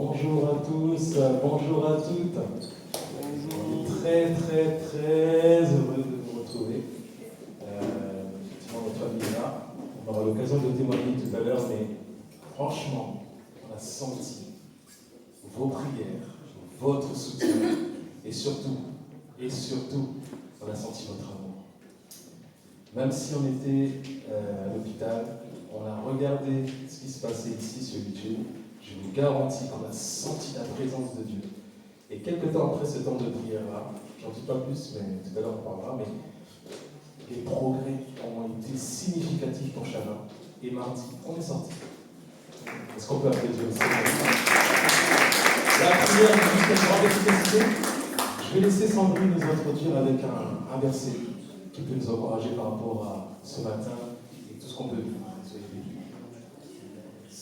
Bonjour à tous, bonjour à toutes. On est très très très heureux de vous retrouver. Effectivement, notre famille est là. On aura l'occasion de témoigner tout à l'heure, mais franchement, on a senti vos prières, votre soutien, et surtout, on a senti votre amour. Même si on était à l'hôpital, on a regardé ce qui se passait ici sur YouTube. Je vous garantis qu'on a senti la présence de Dieu. Et quelques temps après ce temps de prière-là, j'en dis pas plus, mais tout à l'heure on parlera, mais les progrès ont été significatifs pour chacun. Et mardi, on est sorti. Est-ce qu'on peut applaudir le Seigneur? La prière est une grande efficacité. Je vais laisser Sandrine nous introduire avec un verset qui peut nous encourager par rapport à ce matin et tout ce qu'on peut vivre.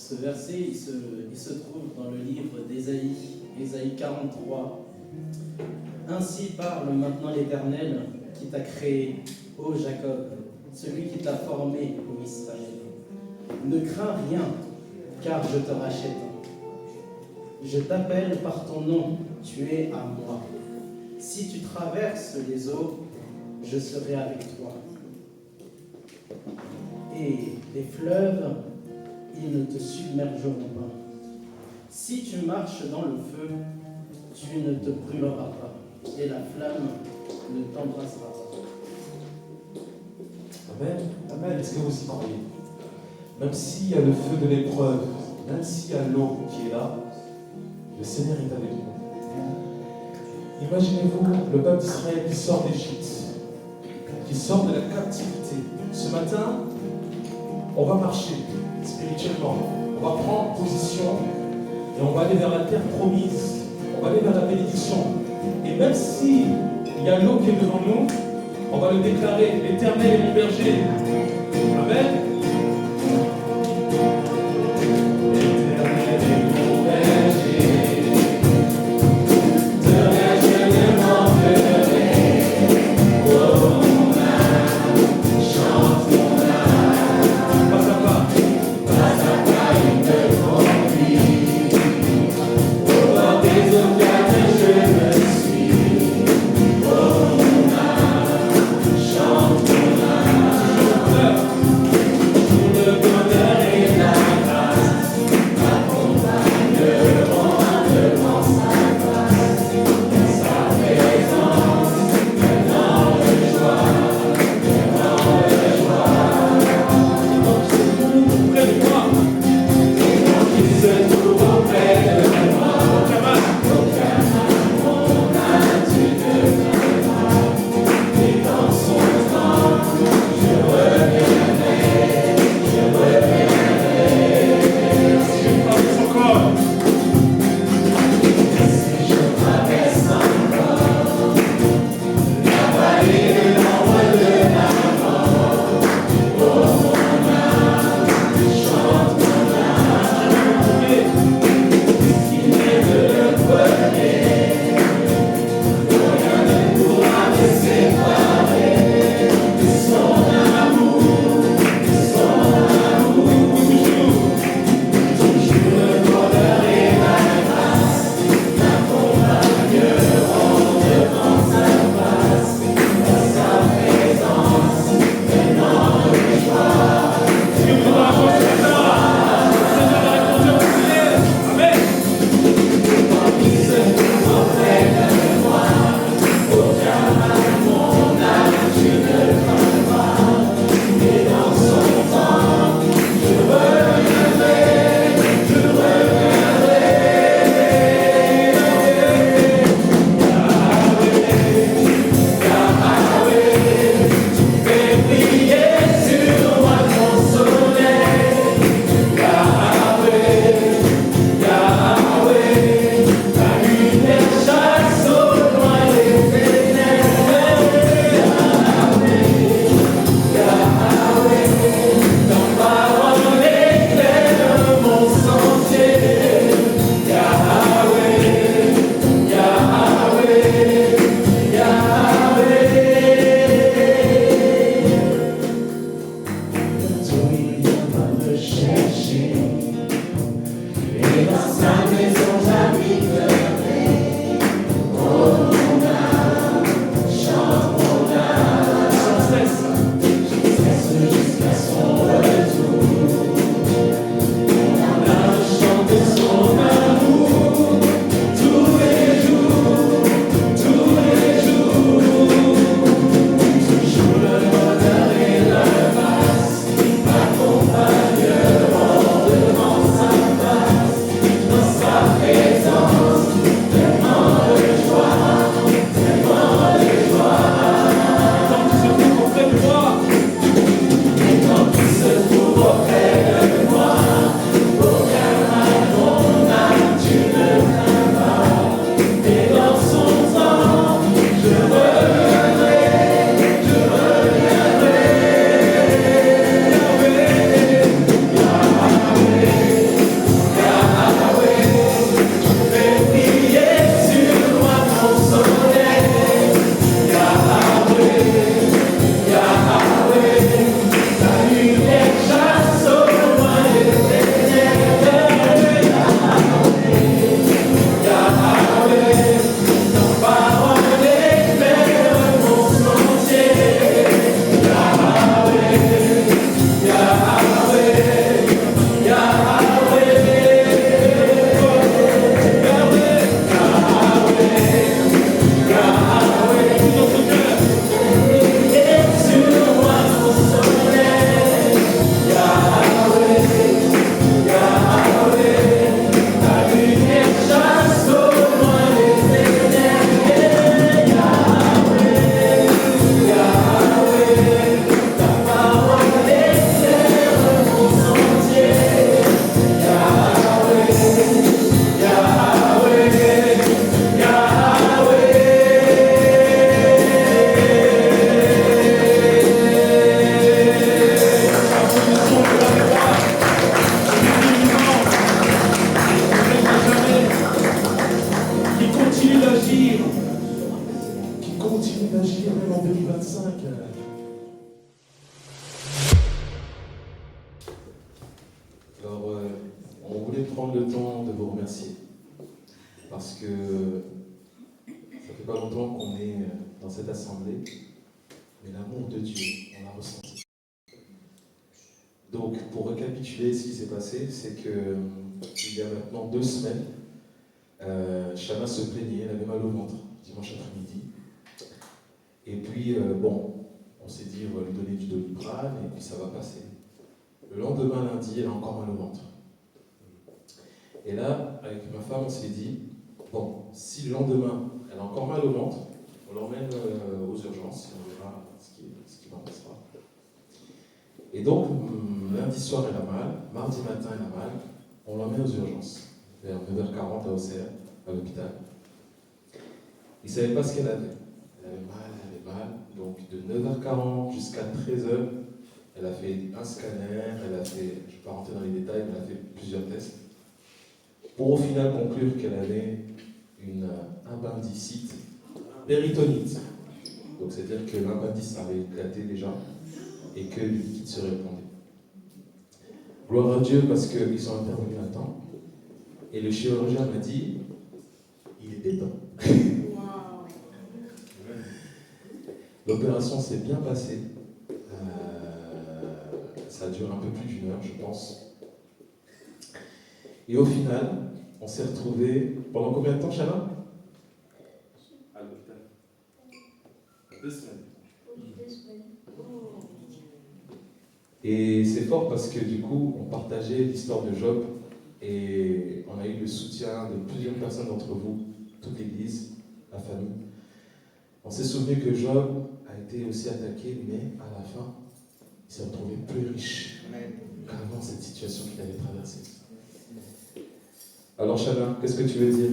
Ce verset, il se trouve dans le livre d'Ésaïe, Ésaïe 43. Ainsi parle maintenant l'Éternel qui t'a créé, ô Jacob, celui qui t'a formé, ô Israël. Ne crains rien, car je te rachète. Je t'appelle par ton nom, tu es à moi. Si tu traverses les eaux, je serai avec toi. Et les fleuves, ils ne te submergeront pas. Si tu marches dans le feu, tu ne te brûleras pas, et la flamme ne t'embrassera pas. Amen. Amen. Est-ce que vous y croyez? Même s'il y a le feu de l'épreuve, même s'il y a l'eau qui est là, le Seigneur est avec nous. Imaginez-vous le peuple d'Israël qui sort d'Égypte, qui sort de la captivité. Ce matin, on va marcher spirituellement. On va prendre position et on va aller vers la terre promise. On va aller vers la bénédiction. Et même s'il y a l'eau qui est devant nous, on va le déclarer: l'Éternel est mon berger. Amen. Et dans sa maison, Alors, on voulait prendre le temps de vous remercier parce que ça fait pas longtemps qu'on est dans cette assemblée, mais l'amour de Dieu, on l'a ressenti. Donc, pour récapituler ce qui s'est passé, c'est que il y a maintenant 2 semaines, Shana se plaignait, elle avait mal au ventre dimanche après-midi. Et puis, on s'est dit, on va lui donner du Doliprane et puis ça va passer. Le lendemain, lundi, elle a encore mal au ventre. Et là, avec ma femme, on s'est dit, bon, si le lendemain, elle a encore mal au ventre, on l'emmène aux urgences et on verra ce qui en passera. Et donc, lundi soir, elle a mal, mardi matin, elle a mal, on l'emmène aux urgences, vers 9h40 à Auxerre, à l'hôpital. Ils ne savaient pas ce qu'elle avait. Elle avait mal, donc de 9h40 jusqu'à 13h, elle a fait un scanner, elle a fait, je ne vais pas rentrer dans les détails, mais elle a fait plusieurs tests, pour au final conclure qu'elle avait une appendicite péritonite. Donc c'est-à-dire que l'appendice avait éclaté déjà et que le liquide se répandait. Gloire à Dieu parce qu'ils sont intervenus à temps. Et le chirurgien m'a dit, il était temps. L'opération s'est bien passée. Ça dure un peu plus d'1 heure, je pense. Et au final, on s'est retrouvés pendant combien de temps, Chana? À l'hôpital. 2 semaines. Et c'est fort parce que du coup, on partageait l'histoire de Job et on a eu le soutien de plusieurs personnes d'entre vous, toute l'église, la famille. On s'est souvenu que Job a été aussi attaqué, mais à la fin, il s'est retrouvé plus riche qu'avant cette situation qu'il avait traversée. Alors, Chana, qu'est-ce que tu veux dire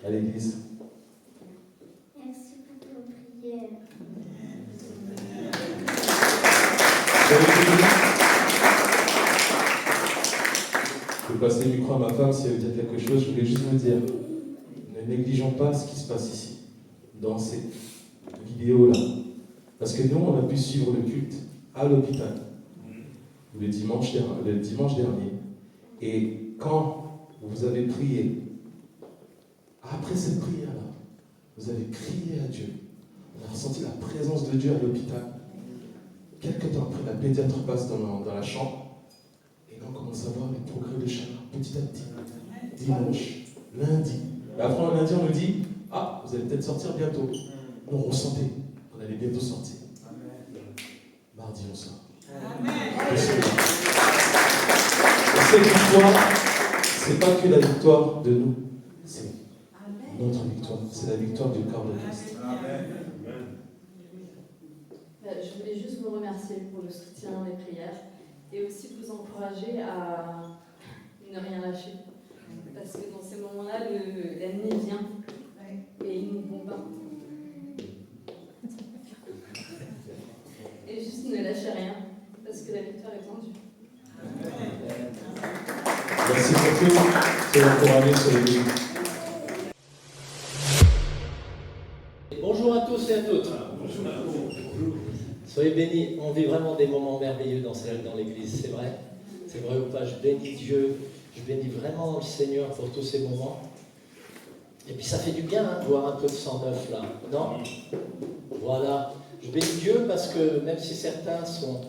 à l'église? Merci pour vos prières. Je vais passer le micro à ma femme si elle veut dire quelque chose. Je voulais juste vous dire, ne négligeons pas ce qui se passe ici, dans ces vidéos-là. Parce que nous, on a pu suivre le culte à l'hôpital le dimanche dernier. Et quand vous avez prié, après cette prière-là, vous avez crié à Dieu. On a ressenti la présence de Dieu à l'hôpital. Quelque temps après, la pédiatre passe dans la chambre. Et là, on commence à voir les progrès de chacun, petit à petit. Dimanche, lundi. Et après, un lundi, on nous dit, ah, vous allez peut-être sortir bientôt. Nous, on ressentait qu'on allait bientôt sortir. Mardi, on sort. Et cette victoire, c'est pas que la victoire de nous, c'est notre victoire. C'est la victoire du corps de Christ. Je voulais juste vous remercier pour le soutien, les prières, et aussi vous encourager à ne rien lâcher. Parce que dans ces moments-là, l'ennemi vient et il nous bombarde. Et juste ne lâchez rien, parce que la victoire est en Dieu. Merci beaucoup. C'est l'encourager sur le livre. Bonjour à tous et à toutes. Soyez bénis. On vit vraiment des moments merveilleux dans l'église, c'est vrai. C'est vrai ou pas, je bénis Dieu. Je bénis vraiment le Seigneur pour tous ces moments. Et puis ça fait du bien de voir un peu de sang neuf là, non? Voilà. Je bénis Dieu parce que même si certains sont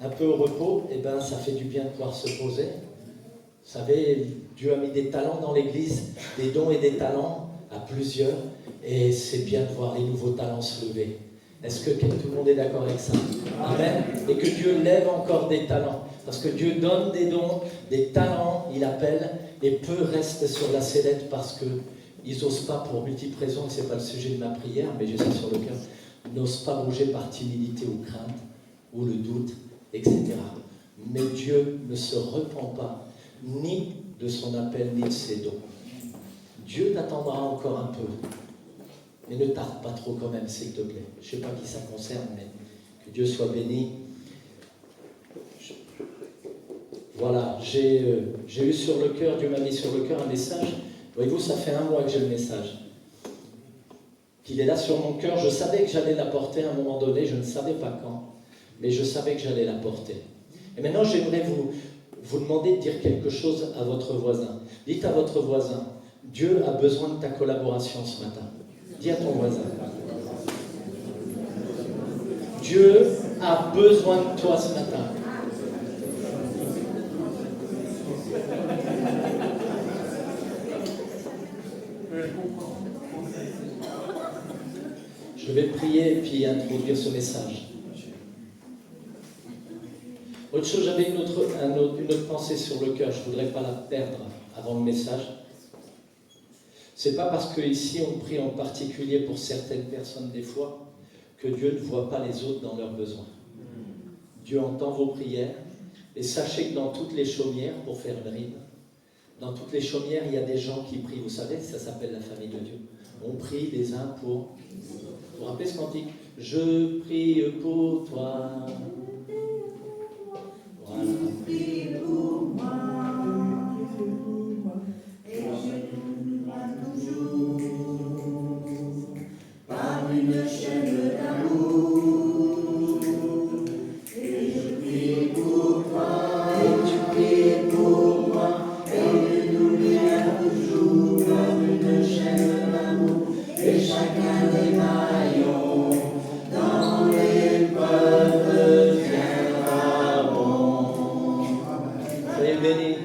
un peu au repos, eh ben, ça fait du bien de pouvoir se poser. Vous savez, Dieu a mis des talents dans l'église, des dons et des talents à plusieurs. Et c'est bien de voir les nouveaux talents se lever. Est-ce que tout le monde est d'accord avec ça? Amen. Et que Dieu lève encore des talents. Parce que Dieu donne des dons, des talents, il appelle, et peu restent sur la sellette parce qu'ils n'osent pas, pour multiples raisons, ce n'est pas le sujet de ma prière, mais j'ai ça sur le cœur, n'osent pas bouger par timidité ou crainte, ou le doute, etc. Mais Dieu ne se repent pas, ni de son appel, ni de ses dons. Dieu t'attendra encore un peu. Mais ne tarde pas trop quand même, s'il te plaît. Je ne sais pas qui ça concerne, mais que Dieu soit béni. Voilà, j'ai eu sur le cœur, Dieu m'a mis sur le cœur un message. Voyez-vous, ça fait 1 mois que j'ai le message. Qu'il est là sur mon cœur. Je savais que j'allais l'apporter à un moment donné, je ne savais pas quand, mais je savais que j'allais l'apporter. Et maintenant, j'aimerais vous demandez de dire quelque chose à votre voisin. Dites à votre voisin, Dieu a besoin de ta collaboration ce matin. Dis à ton voisin. Dieu a besoin de toi ce matin. Je vais prier et puis introduire ce message. Autre chose, j'avais une autre pensée sur le cœur, je ne voudrais pas la perdre avant le message. C'est pas parce qu'ici on prie en particulier pour certaines personnes des fois que Dieu ne voit pas les autres dans leurs besoins. Dieu entend vos prières et sachez que dans toutes les chaumières, pour faire une rime, dans toutes les chaumières, il y a des gens qui prient. Vous savez, ça s'appelle la famille de Dieu. On prie les uns pour... Vous vous rappelez ce cantique? Je prie pour toi. Voilà. Je prie pour moi. Et je dois toujours par une chaîne d'amour. Et je prie pour toi. Et tu pries pour moi. Et nous liens toujours par une chaîne d'amour. Et chacun des maillons dans l'épreuve viendra bon. Soyez bénis.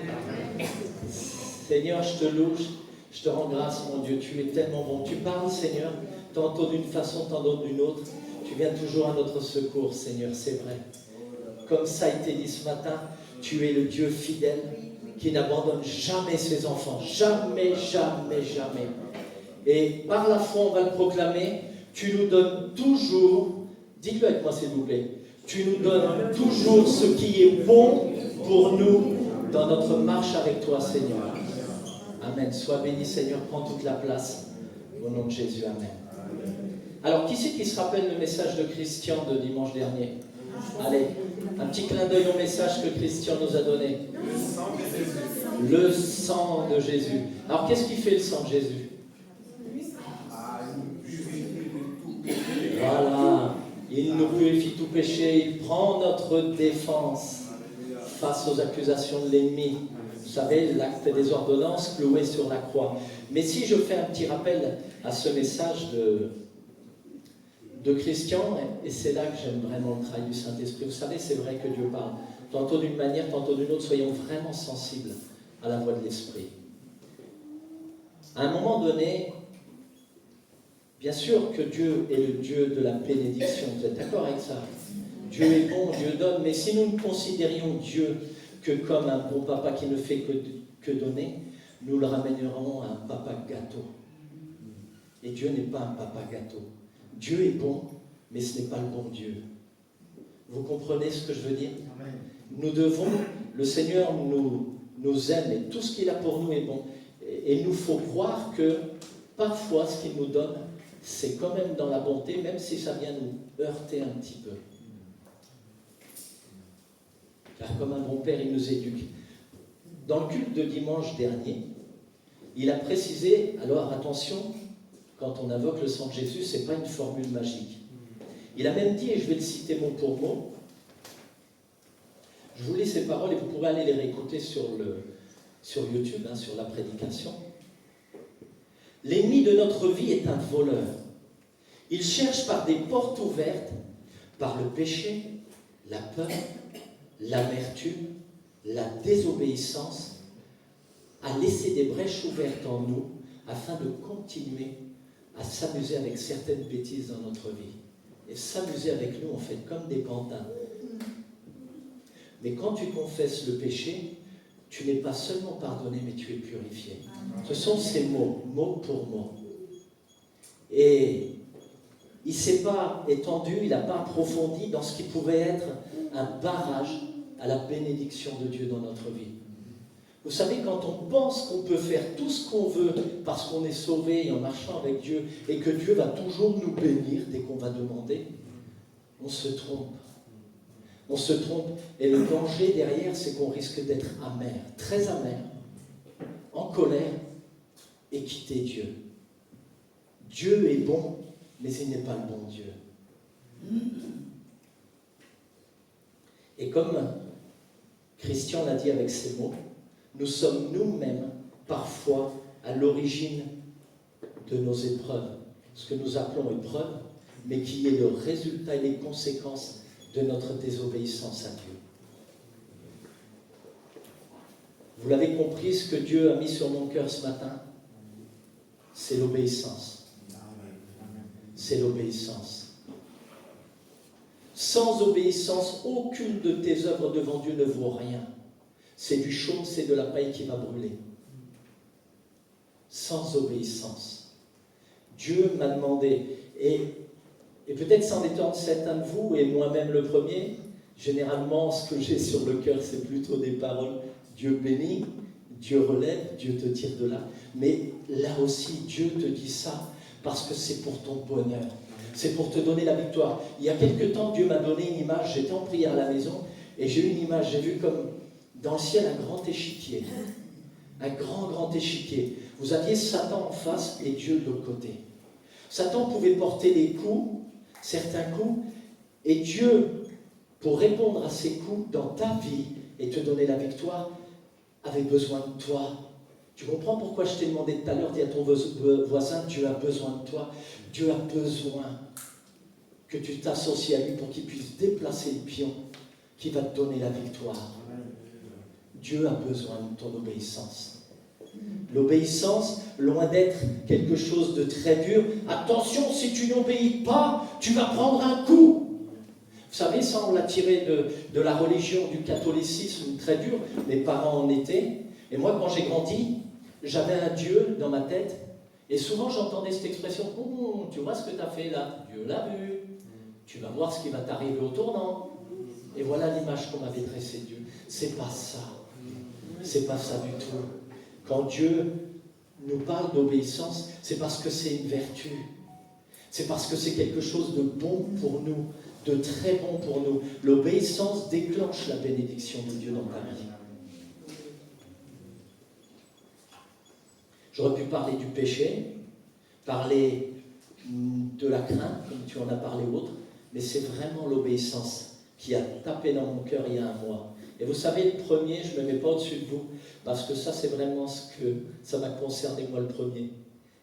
Seigneur, je te loue, je te rends grâce, mon Dieu. Tu es tellement bon. Tu parles, Seigneur, tantôt d'une façon, tantôt d'une autre. Tu viens toujours à notre secours, Seigneur, c'est vrai. Comme ça a été dit ce matin, tu es le Dieu fidèle qui n'abandonne jamais ses enfants. Jamais, jamais, jamais. Et par la foi, on va le proclamer, tu nous donnes toujours, dites-le avec moi s'il vous plaît, tu nous donnes toujours ce qui est bon pour nous dans notre marche avec toi, Seigneur. Amen. Sois béni, Seigneur, prends toute la place. Au nom de Jésus, Amen. Alors, qui c'est qui se rappelle le message de Christian de dimanche dernier? Allez, un petit clin d'œil au message que Christian nous a donné. Le sang de Jésus. Alors, qu'est-ce qui fait le sang de Jésus? Voilà, il nous purifie tout péché, il prend notre défense face aux accusations de l'ennemi. Vous savez, l'acte des ordonnances cloué sur la croix. Mais si je fais un petit rappel à ce message de Christian, et c'est là que j'aime vraiment le travail du Saint-Esprit, vous savez, c'est vrai que Dieu parle, tantôt d'une manière, tantôt d'une autre, soyons vraiment sensibles à la voix de l'Esprit. À un moment donné, bien sûr que Dieu est le Dieu de la bénédiction, vous êtes d'accord avec ça? Dieu est bon, Dieu donne, mais si nous ne considérions Dieu que comme un bon papa qui ne fait que donner, nous le ramènerons à un papa gâteau. Et Dieu n'est pas un papa gâteau. Dieu est bon, mais ce n'est pas le bon Dieu. Vous comprenez ce que je veux dire? Nous devons, le Seigneur nous aime et tout ce qu'il a pour nous est bon. Et il nous faut croire que parfois ce qu'il nous donne, c'est quand même dans la bonté, même si ça vient nous heurter un petit peu. Car comme un bon père, il nous éduque. Dans le culte de dimanche dernier, il a précisé, alors attention, quand on invoque le sang de Jésus, ce n'est pas une formule magique. Il a même dit, et je vais le citer mot pour mot, je vous lis ces paroles et vous pourrez aller les réécouter sur YouTube, sur la prédication. L'ennemi de notre vie est un voleur. Il cherche par des portes ouvertes, par le péché, la peur, l'amertume, la désobéissance, à laisser des brèches ouvertes en nous afin de continuer à s'amuser avec certaines bêtises dans notre vie. Et s'amuser avec nous, en fait, comme des pantins. Mais quand tu confesses le péché, tu n'es pas seulement pardonné, mais tu es purifié. Ce sont ces mots, mot pour mot. Et il ne s'est pas étendu, il n'a pas approfondi dans ce qui pouvait être un barrage à la bénédiction de Dieu dans notre vie. Vous savez, quand on pense qu'on peut faire tout ce qu'on veut parce qu'on est sauvé et en marchant avec Dieu et que Dieu va toujours nous bénir dès qu'on va demander, on se trompe. On se trompe. Et le danger derrière, c'est qu'on risque d'être amer, très amer, en colère et quitter Dieu. Dieu est bon, mais il n'est pas le bon Dieu. Et comme Christian l'a dit avec ces mots, nous sommes nous-mêmes parfois à l'origine de nos épreuves, ce que nous appelons épreuves, mais qui est le résultat et les conséquences de notre désobéissance à Dieu. Vous l'avez compris, ce que Dieu a mis sur mon cœur ce matin, c'est l'obéissance. C'est l'obéissance. Sans obéissance, aucune de tes œuvres devant Dieu ne vaut rien. C'est du chaume, c'est de la paille qui va brûler. Sans obéissance. Dieu m'a demandé, et peut-être s'en étendre certains de vous, et moi-même le premier, généralement ce que j'ai sur le cœur, c'est plutôt des paroles. Dieu bénit, Dieu relève, Dieu te tire de là. Mais là aussi, Dieu te dit ça parce que c'est pour ton bonheur. C'est pour te donner la victoire. Il y a quelque temps, Dieu m'a donné une image. J'étais en prière à la maison et j'ai eu une image. J'ai vu comme dans le ciel un grand échiquier. Un grand échiquier. Vous aviez Satan en face et Dieu de l'autre côté. Satan pouvait porter des coups, certains coups, et Dieu, pour répondre à ces coups dans ta vie et te donner la victoire, avait besoin de toi. Tu comprends pourquoi je t'ai demandé tout à l'heure, dis à ton voisin, Dieu a besoin de toi. Dieu a besoin que tu t'associes à lui pour qu'il puisse déplacer le pion qui va te donner la victoire. Dieu a besoin de ton obéissance. L'obéissance, loin d'être quelque chose de très dur, attention, si tu n'obéis pas, tu vas prendre un coup. Vous savez, ça on l'a tiré de la religion, du catholicisme très dur. Mes parents en étaient. Et moi, quand j'ai grandi, j'avais un Dieu dans ma tête. Et souvent, j'entendais cette expression, tu vois ce que tu as fait là, Dieu l'a vu. Tu vas voir ce qui va t'arriver au tournant. Et voilà l'image qu'on m'avait dressée de Dieu. C'est pas ça. C'est pas ça du tout. Quand Dieu nous parle d'obéissance, c'est parce que c'est une vertu. C'est parce que c'est quelque chose de bon pour nous, de très bon pour nous. L'obéissance déclenche la bénédiction de Dieu dans ta vie. J'aurais pu parler du péché, parler de la crainte, comme tu en as parlé autre, mais c'est vraiment l'obéissance qui a tapé dans mon cœur il y a un mois. Et vous savez, le premier, je ne me mets pas au-dessus de vous, parce que ça, c'est vraiment ce que ça m'a concerné, moi, le premier.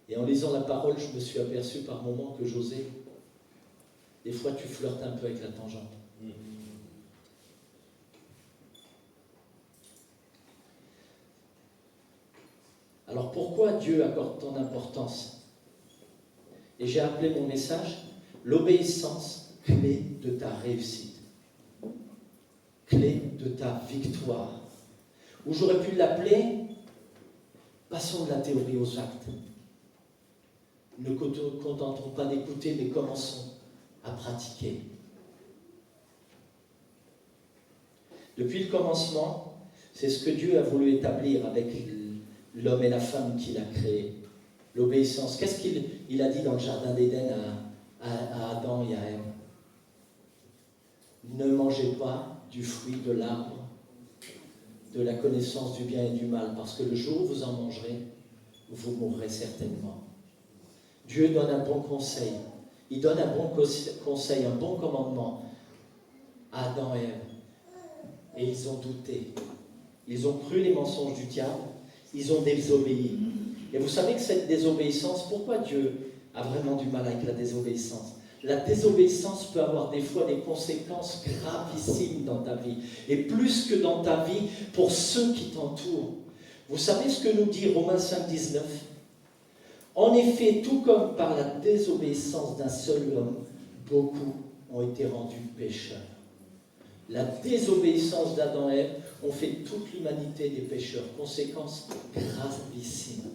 Et en lisant la parole, je me suis aperçu par moments que José, des fois, tu flirtes un peu avec la tangente. Alors, pourquoi Dieu accorde tant d'importance? Et j'ai appelé mon message « L'obéissance, clé de ta réussite. » Clé de ta victoire. Ou j'aurais pu l'appeler « Passons de la théorie aux actes. » Ne contentons pas d'écouter, mais commençons à pratiquer. Depuis le commencement, c'est ce que Dieu a voulu établir avec l'homme et la femme qu'il a créés. L'obéissance. Qu'est-ce qu'il a dit dans le jardin d'Éden à Adam et à Ève? Ne mangez pas du fruit de l'arbre de la connaissance du bien et du mal, parce que le jour où vous en mangerez, vous mourrez certainement. Dieu donne un bon conseil. Il donne un bon conseil, un bon commandement à Adam et Ève. Et ils ont douté. Ils ont cru les mensonges du diable. Ils ont désobéi. Et vous savez que cette désobéissance, pourquoi Dieu a vraiment du mal avec la désobéissance? La désobéissance peut avoir des fois des conséquences gravissimes dans ta vie. Et plus que dans ta vie, pour ceux qui t'entourent. Vous savez ce que nous dit Romains 5, 19? En effet, tout comme par la désobéissance d'un seul homme, beaucoup ont été rendus pécheurs. La désobéissance d'Adam et Ève ont fait toute l'humanité des pécheurs. Conséquences gravissimes.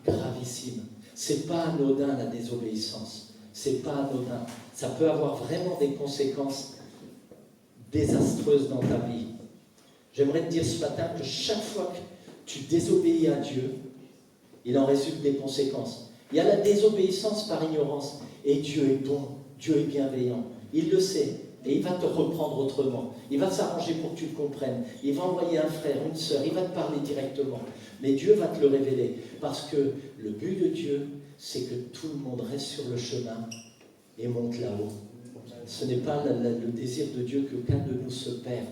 Gravissimes. C'est pas anodin la désobéissance. C'est pas anodin. Ça peut avoir vraiment des conséquences désastreuses dans ta vie. J'aimerais te dire ce matin que chaque fois que tu désobéis à Dieu, il en résulte des conséquences. Il y a la désobéissance par ignorance. Et Dieu est bon, Dieu est bienveillant. Il le sait. Et il va te reprendre autrement. Il va s'arranger pour que tu le comprennes. Il va envoyer un frère, une sœur. Il va te parler directement. Mais Dieu va te le révéler. Parce que le but de Dieu, c'est que tout le monde reste sur le chemin et monte là-haut. Ce n'est pas le désir de Dieu qu'aucun de nous se perde.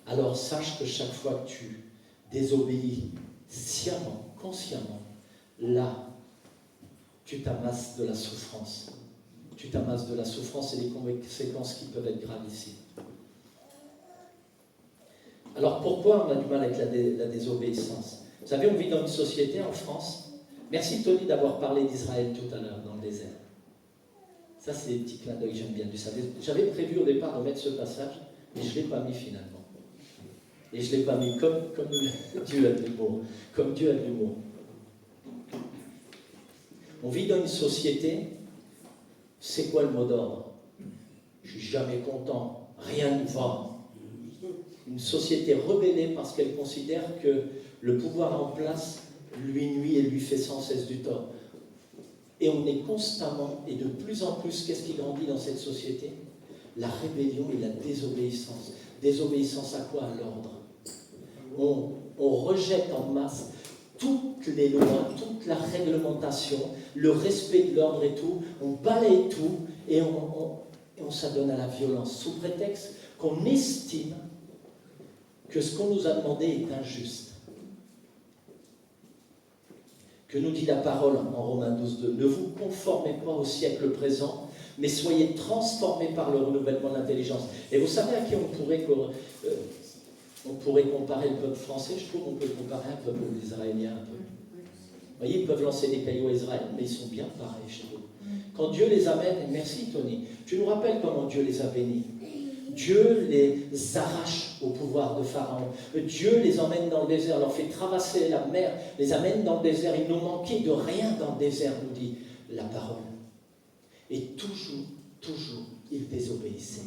alors sache que chaque fois que tu désobéis sciemment, consciemment, là, tu t'amasses de la souffrance. Tu t'amasses de la souffrance et des conséquences qui peuvent être graves ici. Alors pourquoi on a du mal avec la désobéissance? Vous savez, on vit dans une société en France. Merci Tony d'avoir parlé d'Israël tout à l'heure dans le désert. Ça, c'est des petits clins d'œil que j'aime bien. J'avais prévu au départ de mettre ce passage, mais je ne l'ai pas mis finalement. Et je ne l'ai pas mis comme Dieu a de l'humour. Comme Dieu a de l'humour. On vit dans une société, c'est quoi le mot d'ordre? Je ne suis jamais content, rien ne va. Une société rebellée parce qu'elle considère que le pouvoir en place lui nuit et lui fait sans cesse du tort. Et on est constamment, et de plus en plus, qu'est-ce qui grandit dans cette société? La rébellion et la désobéissance. Désobéissance à quoi? À l'ordre. On rejette en masse toutes les lois, toute la réglementation, le respect de l'ordre et tout. On balaye tout et on s'adonne à la violence sous prétexte qu'on estime que ce qu'on nous a demandé est injuste. Que nous dit la parole en Romains 12:2, ne vous conformez pas au siècle présent, mais soyez transformés par le renouvellement de l'intelligence. Et vous savez à qui on pourrait comparer le peuple français? Je trouve qu'on peut comparer un peuple israélien un peu. Vous voyez, ils peuvent lancer des cailloux à Israël, mais ils sont bien pareils chez eux. Quand Dieu les amène, et merci Tony, tu nous rappelles comment Dieu les a bénis. Dieu les arrache au pouvoir de Pharaon. Dieu les emmène dans le désert, leur fait traverser la mer, les amène dans le désert. Ils n'ont manqué de rien dans le désert, nous dit la parole. Et toujours, ils désobéissaient.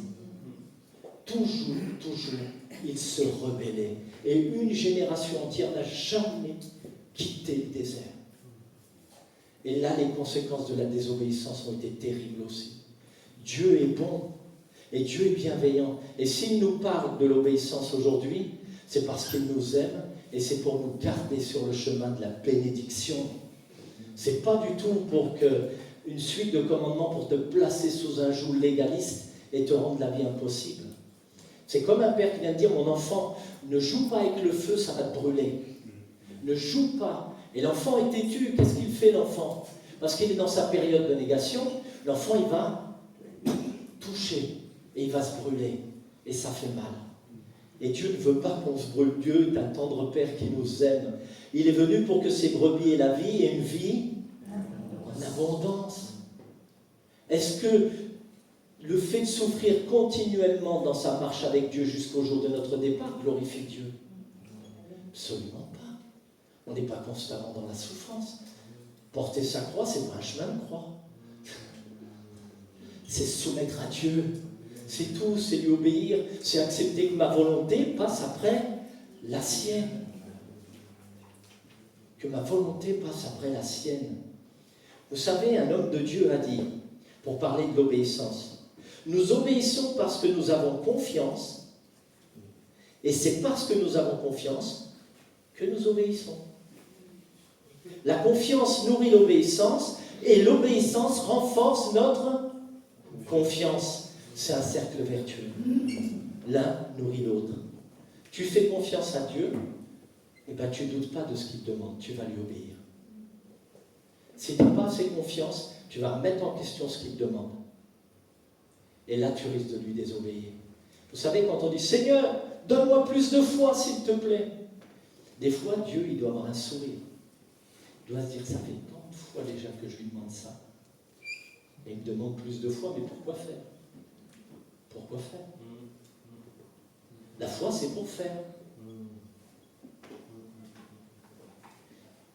Toujours, ils se rebellaient. Et une génération entière n'a jamais quitté le désert. Et là, les conséquences de la désobéissance ont été terribles aussi. Dieu est bon. Et Dieu est bienveillant. Et s'il nous parle de l'obéissance aujourd'hui, c'est parce qu'il nous aime et c'est pour nous garder sur le chemin de la bénédiction. C'est pas du tout pour une suite de commandements pour te placer sous un joug légaliste et te rendre la vie impossible. C'est comme un père qui vient de dire, mon enfant, ne joue pas avec le feu, ça va te brûler. Ne joue pas. Et l'enfant est têtu. Qu'est-ce qu'il fait, l'enfant? Parce qu'il est dans sa période de négation, l'enfant, il va toucher. Et il va se brûler. Et ça fait mal. Et Dieu ne veut pas qu'on se brûle. Dieu est un tendre Père qui nous aime. Il est venu pour que ses brebis aient la vie et une vie en abondance. Est-ce que le fait de souffrir continuellement dans sa marche avec Dieu jusqu'au jour de notre départ glorifie Dieu? Absolument pas. On n'est pas constamment dans la souffrance. Porter sa croix, c'est pas un chemin de croix. C'est se soumettre à Dieu. C'est tout, c'est lui obéir, c'est accepter que ma volonté passe après la sienne. Que ma volonté passe après la sienne. Vous savez, un homme de Dieu a dit, pour parler de l'obéissance, nous obéissons parce que nous avons confiance, et c'est parce que nous avons confiance que nous obéissons. La confiance nourrit l'obéissance, et l'obéissance renforce notre confiance. C'est un cercle vertueux. L'un nourrit l'autre. Tu fais confiance à Dieu, et bien tu ne doutes pas de ce qu'il te demande, tu vas lui obéir. Si tu n'as pas assez confiance, tu vas remettre en question ce qu'il te demande. Et là, tu risques de lui désobéir. Vous savez, quand on dit « Seigneur, donne-moi plus de foi, s'il te plaît », des fois, Dieu, il doit avoir un sourire. Il doit se dire « Ça fait tant de fois déjà que je lui demande ça. » Et il me demande plus de foi, mais pourquoi faire? Pourquoi faire? La foi, c'est pour faire.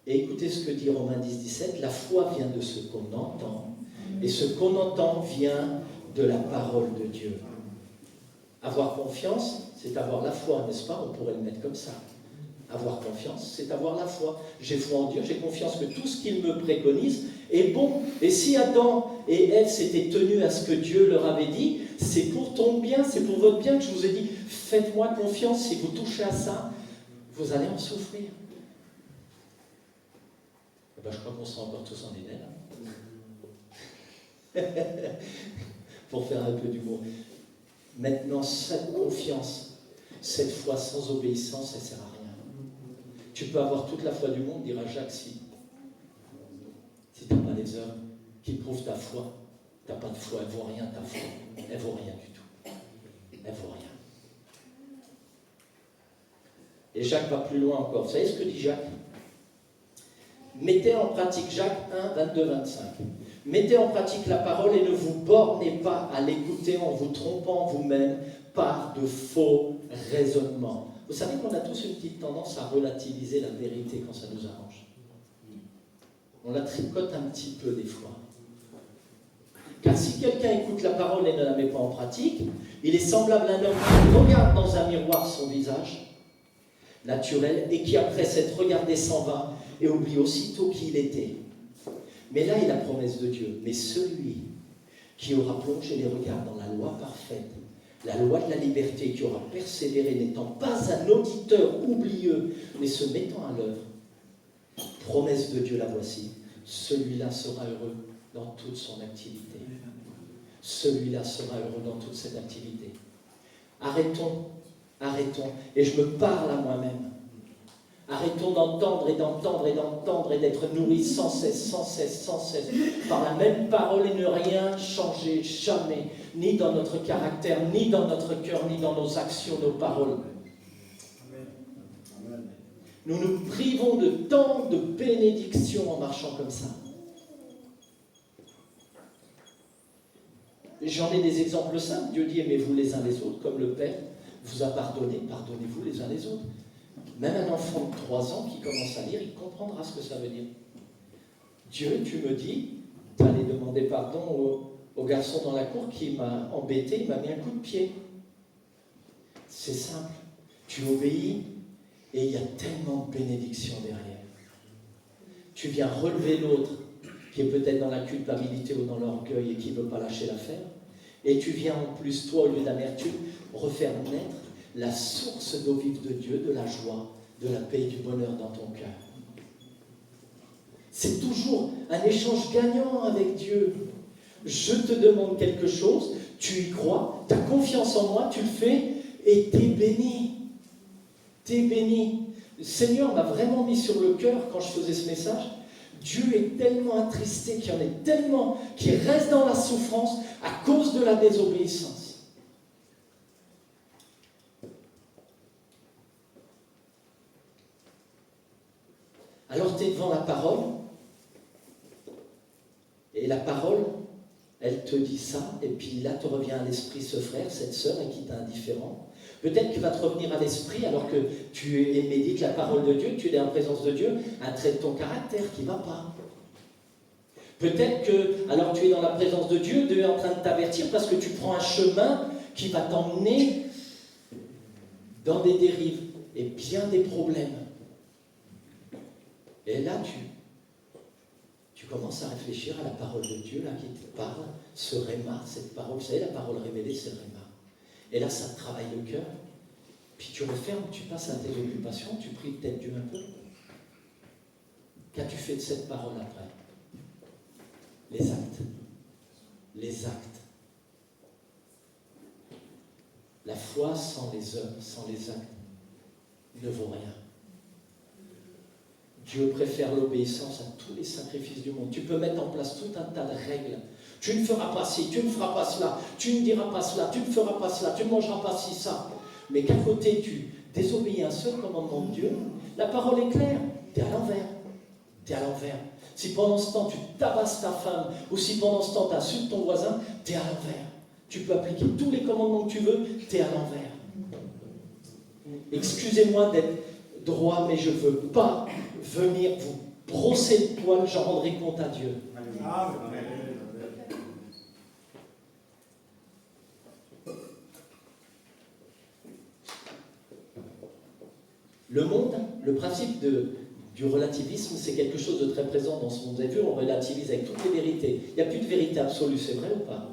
Et écoutez ce que dit Romains 10:17, la foi vient de ce qu'on entend, et ce qu'on entend vient de la parole de Dieu. Avoir confiance, c'est avoir la foi, n'est-ce pas? On pourrait le mettre comme ça. Avoir confiance, c'est avoir la foi. J'ai foi en Dieu, j'ai confiance que tout ce qu'il me préconise est bon. Et si Adam et Ève s'étaient tenus à ce que Dieu leur avait dit, c'est pour ton bien, c'est pour votre bien que je vous ai dit, faites-moi confiance, si vous touchez à ça, vous allez en souffrir. Et ben, je crois qu'on sera encore tous en énergie. Pour faire un peu d'humour. Maintenant, cette confiance, Cette foi sans obéissance, elle ne sert à rien. Tu peux avoir toute la foi du monde, dira Jacques, si tu n'as pas les œuvres qui prouvent ta foi, tu n'as pas de foi, elle ne vaut rien ta foi. Elle ne vaut rien du tout. Elle ne vaut rien. Et Jacques va plus loin encore. Vous savez ce que dit Jacques? Mettez en pratique, Jacques 1, 22, 25. Mettez en pratique la parole et ne vous bornez pas à l'écouter en vous trompant vous-même par de faux raisonnements. Vous savez qu'on a tous une petite tendance à relativiser la vérité quand ça nous arrange. On la tricote un petit peu des fois. Car si quelqu'un écoute la parole et ne la met pas en pratique, il est semblable à un homme qui regarde dans un miroir son visage naturel et qui après s'être regardé s'en va et oublie aussitôt qui il était. Mais là est la promesse de Dieu. Mais celui qui aura plongé les regards dans la loi parfaite, la loi de la liberté, qui aura persévéré, n'étant pas un auditeur oublieux, mais se mettant à l'œuvre, promesse de Dieu la voici, celui-là sera heureux dans toute son activité. Celui-là sera heureux dans toute cette activité. Arrêtons, et je me parle à moi-même. Arrêtons d'entendre et d'être nourris sans cesse par la même parole et ne rien changer, jamais, ni dans notre caractère, ni dans notre cœur, ni dans nos actions, nos paroles. Nous nous privons de tant de bénédictions en marchant comme ça. J'en ai des exemples simples. Dieu dit, aimez-vous les uns les autres, comme le Père vous a pardonné, pardonnez-vous les uns les autres. Même un enfant de 3 ans qui commence à lire, il comprendra ce que ça veut dire. Dieu, tu me dis, tu allais demander pardon au garçon dans la cour qui m'a embêté, il m'a mis un coup de pied. C'est simple. Tu obéis et il y a tellement de bénédictions derrière. Tu viens relever l'autre qui est peut-être dans la culpabilité ou dans l'orgueil et qui ne veut pas lâcher l'affaire. Et tu viens en plus, toi, au lieu d'amertume, refaire naître la source d'eau vive de Dieu, de la joie, de la paix et du bonheur dans ton cœur. C'est toujours un échange gagnant avec Dieu. Je te demande quelque chose, tu y crois, tu as confiance en moi, tu le fais et tu es béni. Tu es béni. Le Seigneur m'a vraiment mis sur le cœur quand je faisais ce message. Dieu est tellement attristé, qu'il y en est tellement qui restent dans la souffrance à cause de la désobéissance. Alors tu es devant la parole, et la parole, elle te dit ça, et puis là te revient à l'esprit ce frère, cette sœur, et qui t'est indifférent. Peut-être qu'il va te revenir à l'esprit, alors que tu médites la parole de Dieu, que tu es en présence de Dieu, un trait de ton caractère qui ne va pas. Peut-être que, alors tu es dans la présence de Dieu, Dieu est en train de t'avertir parce que tu prends un chemin qui va t'emmener dans des dérives et bien des problèmes. Et là, tu commences à réfléchir à la parole de Dieu là, qui te parle, ce réma, cette parole. Vous savez, la parole révélée, c'est le réma. Et là, ça te travaille le cœur. Puis tu refermes, tu passes à tes occupations, tu pries peut-être Dieu un peu. Qu'as-tu fait de cette parole après? Les actes. Les actes. La foi sans les œuvres, sans les actes, ne vaut rien. Dieu préfère l'obéissance à tous les sacrifices du monde. Tu peux mettre en place tout un tas de règles. Tu ne feras pas ci, tu ne feras pas cela, tu ne diras pas cela, tu ne feras pas cela, tu ne mangeras pas ci, ça. Mais qu'à côté, tu désobéis à un seul commandement de Dieu, la parole est claire, tu es à l'envers. Tu es à l'envers. Si pendant ce temps, tu tabasses ta femme, ou si pendant ce temps, tu insultes ton voisin, tu es à l'envers. Tu peux appliquer tous les commandements que tu veux, tu es à l'envers. Excusez-moi d'être droit, mais je ne veux pas venir vous brosser le poil, j'en rendrai compte à Dieu. Le monde, le principe du relativisme, c'est quelque chose de très présent dans ce monde. Vous avez vu, on relativise avec toutes les vérités. Il n'y a plus de vérité absolue, c'est vrai ou pas?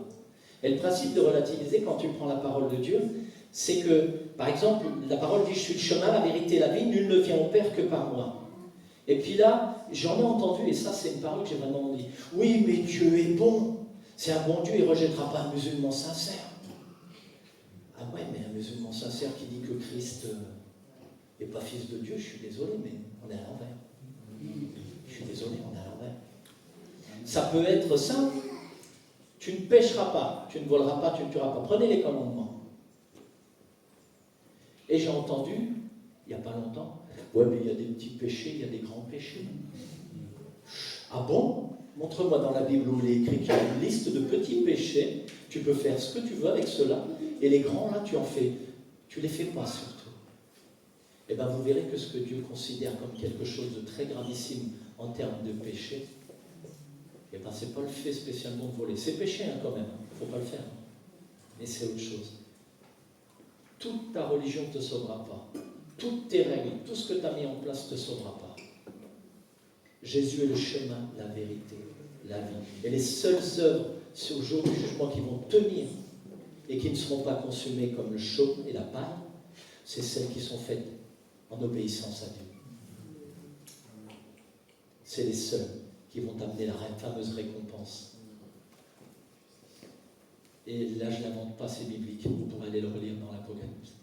Et le principe de relativiser, quand tu prends la parole de Dieu, c'est que, par exemple, la parole dit « Je suis le chemin, la vérité et la vie, nul ne vient au Père que par moi ». Et puis là, j'en ai entendu, et ça c'est une parole que j'ai vraiment dit. Oui, mais Dieu est bon. C'est un bon Dieu, il ne rejettera pas un musulman sincère. Ah Ah ouais, mais un musulman sincère qui dit que Christ n'est pas fils de Dieu, je suis désolé, mais on est à l'envers. Je suis désolé, on est à l'envers. Ça peut être simple. Tu ne pécheras pas, tu ne voleras pas, tu ne tueras pas. Prenez les commandements. Et j'ai entendu, il n'y a pas longtemps, ouais, mais il y a des petits péchés, il y a des grands péchés. Ah bon? Montre-moi dans la Bible où il est écrit qu'il y a une liste de petits péchés. Tu peux faire ce que tu veux avec cela. Et les grands, là, tu les fais pas surtout. Et bien, vous verrez que ce que Dieu considère comme quelque chose de très gravissime en termes de péché, et bien, c'est pas le fait spécialement de voler. C'est péché, hein, quand même. Il ne faut pas le faire. Mais c'est autre chose. Toute ta religion ne te sauvera pas. Toutes tes règles, tout ce que tu as mis en place ne te sauvera pas. Jésus est le chemin, la vérité, la vie. Et les seules œuvres au jour du jugement qui vont tenir et qui ne seront pas consumées comme le chaume et la paille, c'est celles qui sont faites en obéissance à Dieu. C'est les seules qui vont amener la fameuse récompense. Et là, je ne l'invente pas, c'est biblique. Vous pourrez aller le relire dans l'Apocalypse.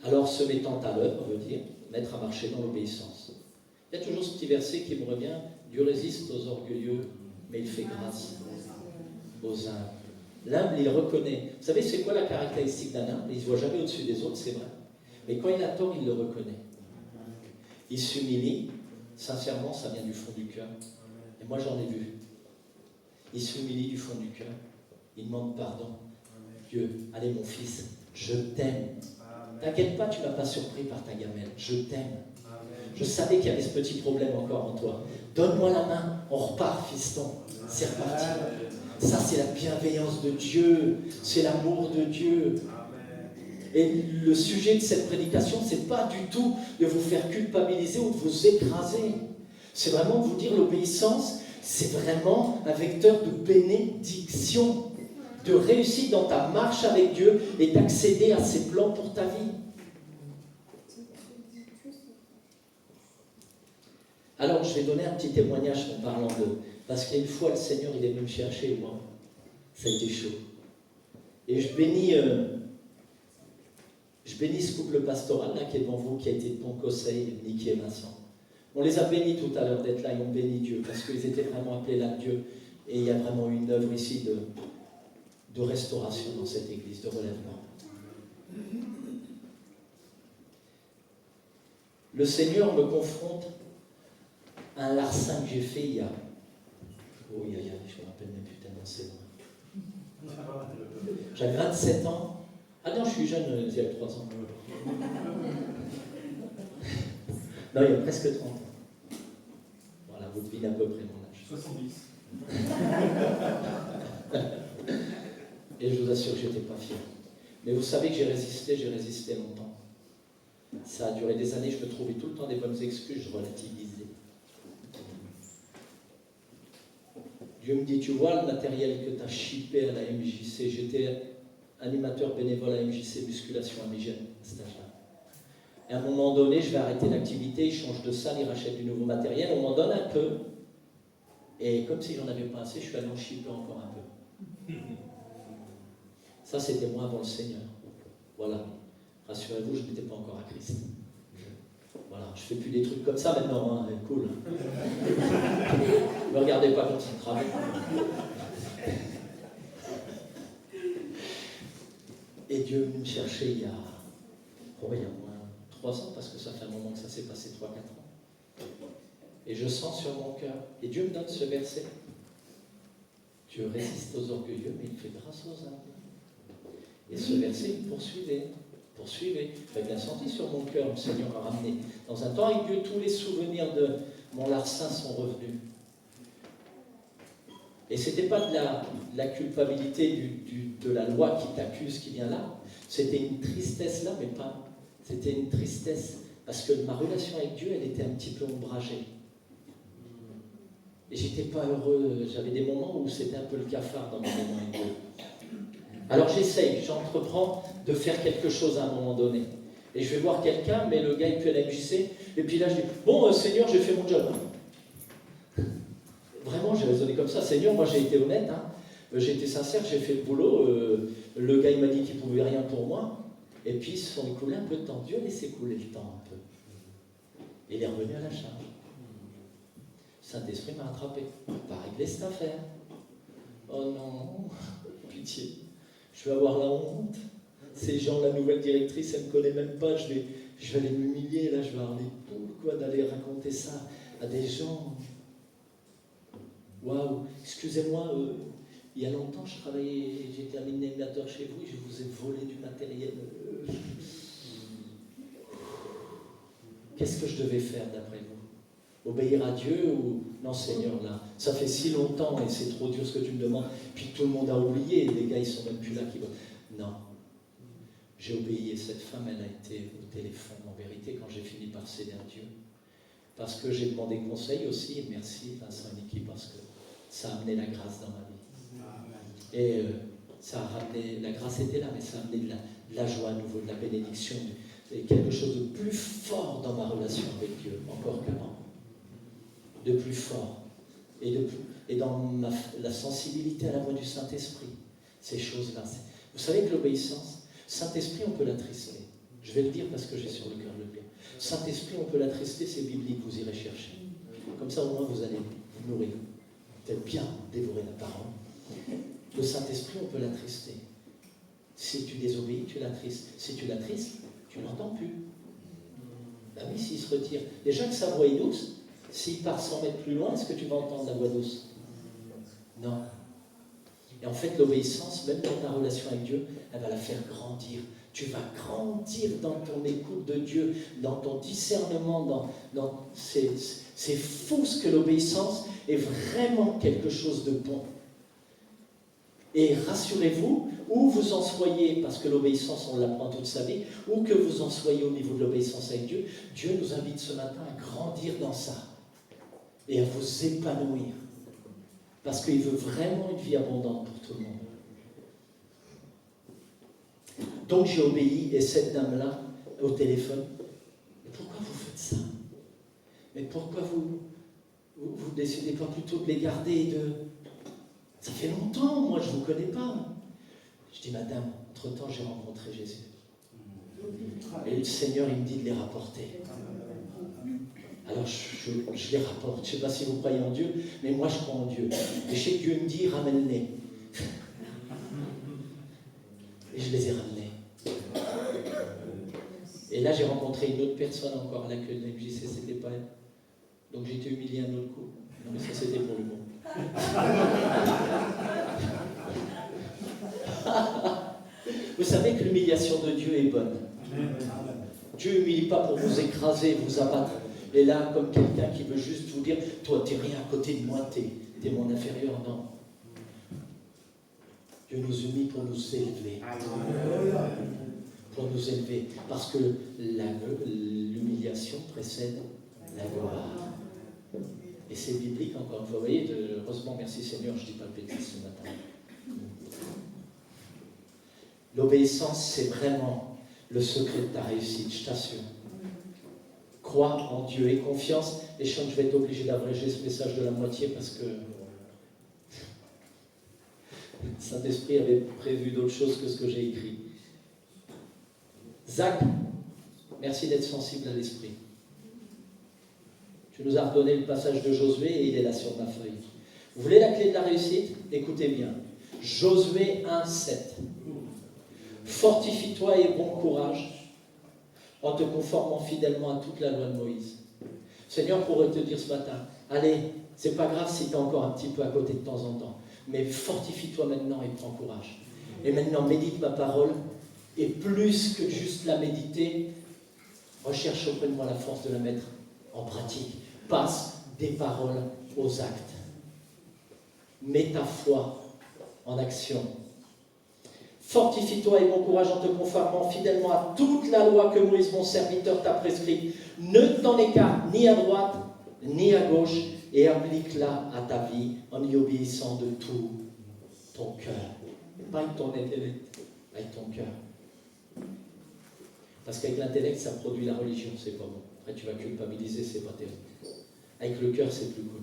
Alors, se mettant à l'œuvre veut dire mettre à marcher dans l'obéissance. Il y a toujours ce petit verset qui me revient. Dieu résiste aux orgueilleux, mais il fait grâce aux humbles. L'humble, il reconnaît. Vous savez, c'est quoi la caractéristique d'un humble? Il ne se voit jamais au-dessus des autres, c'est vrai. Mais quand il a tort, il le reconnaît. Il s'humilie. Sincèrement, ça vient du fond du cœur. Et moi, j'en ai vu. Il s'humilie du fond du cœur. Il demande pardon. Dieu, allez mon fils, je t'aime. T'inquiète pas, tu ne m'as pas surpris par ta gamelle. Je t'aime. Je savais qu'il y avait ce petit problème encore en toi. Donne-moi la main, on repart, fiston. C'est reparti. Ça, c'est la bienveillance de Dieu. C'est l'amour de Dieu. Et le sujet de cette prédication, ce n'est pas du tout de vous faire culpabiliser ou de vous écraser. C'est vraiment de vous dire l'obéissance, c'est vraiment un vecteur de bénédiction, de réussite dans ta marche avec Dieu et d'accéder à ses plans pour ta vie. Alors, je vais donner un petit témoignage en parlant de... Parce qu'une fois, le Seigneur, il est venu me chercher, moi. Ça a été chaud. Et je bénis ce couple pastoral, là, qui est devant vous, qui a été de Pont-Conseil, Niki et Vincent. On les a bénis tout à l'heure d'être là, ils ont béni Dieu, parce qu'ils étaient vraiment appelés là de Dieu. Et il y a vraiment une œuvre ici de restauration dans cette église, de relèvement. Le Seigneur me confronte à un larcin que j'ai fait il y a... Oh, je me rappelle même plus tellement, c'est loin. J'avais 27 ans. Ah non, je suis jeune, il y a 3 ans. Non, il y a presque 30 ans. Voilà, vous devinez à peu près mon âge. 70. Et je vous assure que je n'étais pas fier. Mais vous savez que j'ai résisté longtemps. Ça a duré des années, je me trouvais tout le temps des bonnes excuses, je relativisais. Dieu me dit, tu vois le matériel que tu as chippé à la MJC, j'étais animateur bénévole à MJC Musculation à Migène, à cet âge-là. Et à un moment donné, je vais arrêter l'activité, ils changent de salle, ils rachètent du nouveau matériel, on m'en donne un peu. Et comme si j'en avais pas assez, je suis allé en chipper encore un peu. Ça, c'était moi avant le Seigneur. Voilà. Rassurez-vous, je n'étais pas encore à Christ. Voilà, je ne fais plus des trucs comme ça maintenant, hein. Cool. Ne me regardez pas quand il travaille. Et Dieu est venu me chercher il y a moins 3 ans, parce que ça fait un moment que ça s'est passé, 3-4 ans. Et je sens sur mon cœur, et Dieu me donne ce verset. Dieu résiste aux orgueilleux, mais il fait grâce aux humbles. Et ce verset, poursuivez. J'avais bien senti sur mon cœur, le Seigneur a ramené. Dans un temps avec Dieu, tous les souvenirs de mon larcin sont revenus. Et ce n'était pas de la culpabilité de la loi qui t'accuse qui vient là. C'était une tristesse là, mais pas. C'était une tristesse parce que ma relation avec Dieu, elle était un petit peu ombragée. Et j'étais pas heureux. J'avais des moments où c'était un peu le cafard dans mon moment avec Dieu. Alors j'entreprends de faire quelque chose à un moment donné. Et je vais voir quelqu'un, mais le gars il peut à la MJC. Et puis là je dis, bon Seigneur, j'ai fait mon job. Vraiment, j'ai raisonné comme ça. Seigneur, moi j'ai été honnête. Hein. J'ai été sincère, j'ai fait le boulot. Le gars, il m'a dit qu'il ne pouvait rien pour moi. Et puis, ils se sont écoulés un peu de temps. Dieu a laissé couler le temps un peu. Et il est revenu à la charge. Saint-Esprit m'a rattrapé. Pas réglé cette affaire. Oh non, pitié. Je vais avoir la honte. Ces gens, la nouvelle directrice, elle ne me connaît même pas. Je vais aller m'humilier, là, je vais avoir les poules, quoi, d'aller raconter ça à des gens. Waouh, excusez-moi, il y a longtemps, je travaillais, j'étais animateur chez vous et je vous ai volé du matériel. Qu'est-ce que je devais faire d'après vous? Obéir à Dieu ou... Non, Seigneur, là, ça fait si longtemps et c'est trop dur ce que tu me demandes. Puis tout le monde a oublié, les gars, ils sont même plus là. Non. J'ai obéi et cette femme, elle a été au téléphone, en vérité, quand j'ai fini par céder à Dieu. Parce que j'ai demandé conseil aussi, et merci Vincent et Niki, parce que ça a amené la grâce dans ma vie. Et ça a ramené, la grâce était là, mais ça a amené de la joie à nouveau, de la bénédiction, et quelque chose de plus fort dans ma relation avec Dieu, encore qu'avant. De plus fort. Et dans la sensibilité à la voix du Saint-Esprit. Ces choses-là. Vous savez que l'obéissance, Saint-Esprit, on peut l'attrister. Je vais le dire parce que j'ai sur le cœur de le dire. Saint-Esprit, on peut l'attrister, c'est biblique, vous irez chercher. Comme ça, au moins, vous allez vous nourrir. Peut-être bien dévorer la parole. Le Saint-Esprit, on peut l'attrister. Si tu désobéis, tu l'attristes. Si tu l'attristes, tu ne l'entends plus. Ben oui, s'il se retire. Déjà que sa voix est douce, s'il part 100 mètres plus loin, est-ce que tu vas entendre la voix douce? Non. Et en fait, l'obéissance, même dans ta relation avec Dieu, elle va la faire grandir. Tu vas grandir dans ton écoute de Dieu, dans ton discernement. C'est fou ce que l'obéissance est vraiment quelque chose de bon. Et rassurez-vous, où vous en soyez, parce que l'obéissance, on l'apprend toute sa vie, où que vous en soyez au niveau de l'obéissance avec Dieu, Dieu nous invite ce matin à grandir dans ça et à vous épanouir. Parce qu'il veut vraiment une vie abondante pour tout le monde. Donc j'ai obéi, et cette dame-là, au téléphone, mais pourquoi vous faites ça? Mais pourquoi vous décidez pas plutôt de les garder et de... Ça fait longtemps, moi je ne vous connais pas. Je dis, madame, entre-temps j'ai rencontré Jésus. Et le Seigneur, il me dit de les rapporter. Alors je les rapporte. Je ne sais pas si vous croyez en Dieu, mais moi je crois en Dieu. Et je sais que Dieu me dit, ramène-les. Et je les ai ramenés. Et là j'ai rencontré une autre personne encore, là que la MJC, c'était pas elle. Donc j'ai été humilié un autre coup. Non mais ça c'était pour le bon. Vous savez que l'humiliation de Dieu est bonne. Dieu n'humilie pas pour vous écraser, vous abattre. Et là, comme quelqu'un qui veut juste vous dire, toi, t'es rien à côté de moi, t'es mon inférieur. Non. Dieu nous humilie pour nous élever. Pour nous élever. Parce que l'humiliation précède la gloire. Et c'est biblique, encore une fois. Vous voyez, heureusement, merci Seigneur, je ne dis pas le bêtise ce matin. L'obéissance, c'est vraiment le secret de ta réussite, je t'assure. Crois en Dieu et confiance. Et je vais être obligé d'abréger ce message de la moitié parce que Saint-Esprit avait prévu d'autres choses que ce que j'ai écrit. Zach, merci d'être sensible à l'esprit. Tu nous as redonné le passage de Josué et il est là sur ma feuille. Vous voulez la clé de la réussite? Écoutez bien. Josué 1,7. Fortifie-toi et bon courage en te conformant fidèlement à toute la loi de Moïse. Seigneur pourrait te dire ce matin, allez, c'est pas grave si tu es encore un petit peu à côté de temps en temps, mais fortifie-toi maintenant et prends courage. Et maintenant, médite ma parole, et plus que juste la méditer, recherche auprès de moi la force de la mettre en pratique. Passe des paroles aux actes. Mets ta foi en action. Fortifie-toi et bon courage en te conformant fidèlement à toute la loi que Moïse, mon serviteur, t'a prescrite. Ne t'en écarte ni à droite, ni à gauche, et applique-la à ta vie en y obéissant de tout ton cœur. Pas avec ton intellect, avec ton cœur. Parce qu'avec l'intellect, ça produit la religion, c'est pas bon. Après, tu vas culpabiliser, c'est pas terrible. Avec le cœur, c'est plus cool.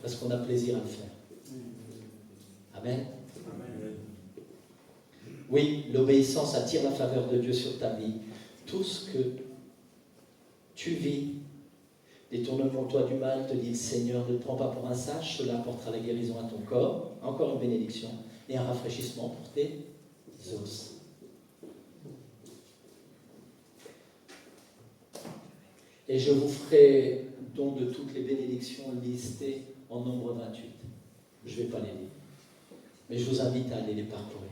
Parce qu'on a plaisir à le faire. Amen. Oui, l'obéissance attire la faveur de Dieu sur ta vie. Tout ce que tu vis, détourne-toi du mal, te dit le Seigneur, ne te prends pas pour un sage, cela apportera la guérison à ton corps, encore une bénédiction, et un rafraîchissement pour tes os. Et je vous ferai don de toutes les bénédictions listées en nombre 28. Je ne vais pas les lire, mais je vous invite à aller les parcourir.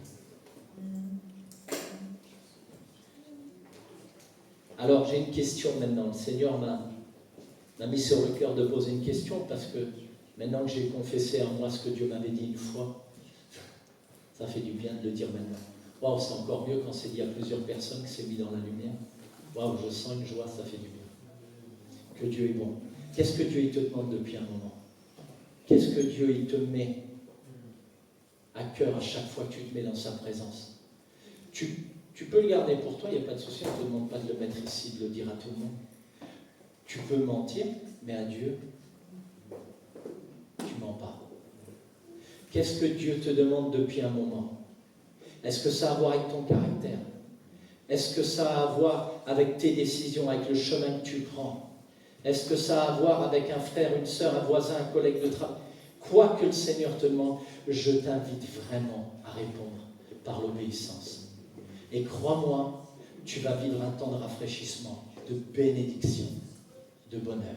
Alors j'ai une question maintenant. Le Seigneur m'a mis sur le cœur de poser une question parce que maintenant que j'ai confessé à moi ce que Dieu m'avait dit une fois, ça fait du bien de le dire maintenant. Waouh, c'est encore mieux quand c'est dit à plusieurs personnes que c'est mis dans la lumière. Waouh, je sens une joie, ça fait du bien. Que Dieu est bon. Qu'est-ce que Dieu il te demande depuis un moment? Qu'est-ce que Dieu il te met à cœur à chaque fois que tu te mets dans sa présence? Tu peux le garder pour toi, il n'y a pas de souci, on ne te demande pas de le mettre ici, de le dire à tout le monde. Tu peux mentir, mais à Dieu, tu mens pas. Qu'est-ce que Dieu te demande depuis un moment? Est-ce que ça a à voir avec ton caractère? Est-ce que ça a à voir avec tes décisions, avec le chemin que tu prends? Est-ce que ça a à voir avec un frère, une sœur, un voisin, un collègue de travail? Quoi que le Seigneur te demande, je t'invite vraiment à répondre par l'obéissance. Et crois-moi, tu vas vivre un temps de rafraîchissement, de bénédiction, de bonheur.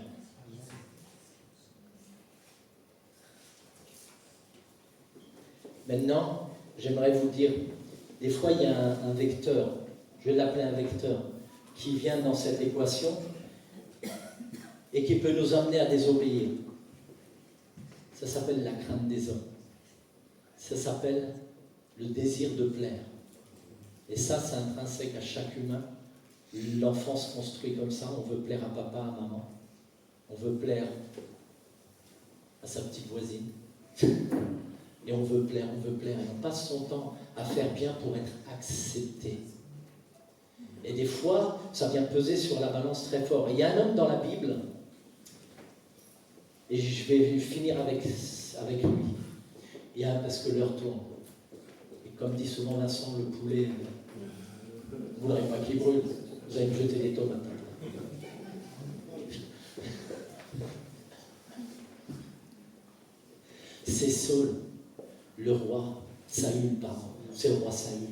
Maintenant, j'aimerais vous dire, des fois il y a un vecteur, je vais l'appeler un vecteur, qui vient dans cette équation et qui peut nous amener à désobéir. Ça s'appelle la crainte des hommes. Ça s'appelle le désir de plaire. Et ça, c'est intrinsèque à chaque humain. L'enfant se construit comme ça, on veut plaire à papa, à maman. On veut plaire à sa petite voisine. Et on veut plaire. Et on passe son temps à faire bien pour être accepté. Et des fois, ça vient peser sur la balance très fort. Et il y a un homme dans la Bible, et je vais finir avec lui. Parce que l'heure tourne. Et comme dit souvent Vincent, le poulet, vous ne voudrez pas qu'il brûle, vous allez me jeter des tomates. C'est Saul, le roi Saül, pardon. C'est le roi Saül.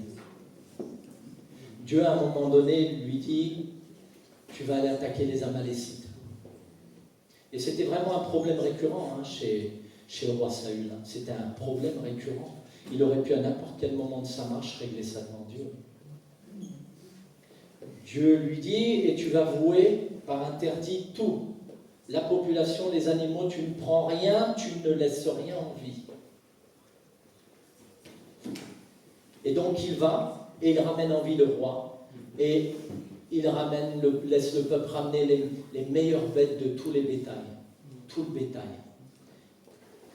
Dieu, à un moment donné, lui dit, tu vas aller attaquer les Amalécites. Et c'était vraiment un problème récurrent chez le roi Saül. C'était un problème récurrent. Il aurait pu à n'importe quel moment de sa marche régler ça devant Dieu. Dieu lui dit, et tu vas vouer par interdit tout. La population, les animaux, tu ne prends rien, tu ne laisses rien en vie. Et donc il va, et il ramène en vie le roi, et il laisse le peuple ramener les meilleures bêtes de tous les bétails, tout le bétail.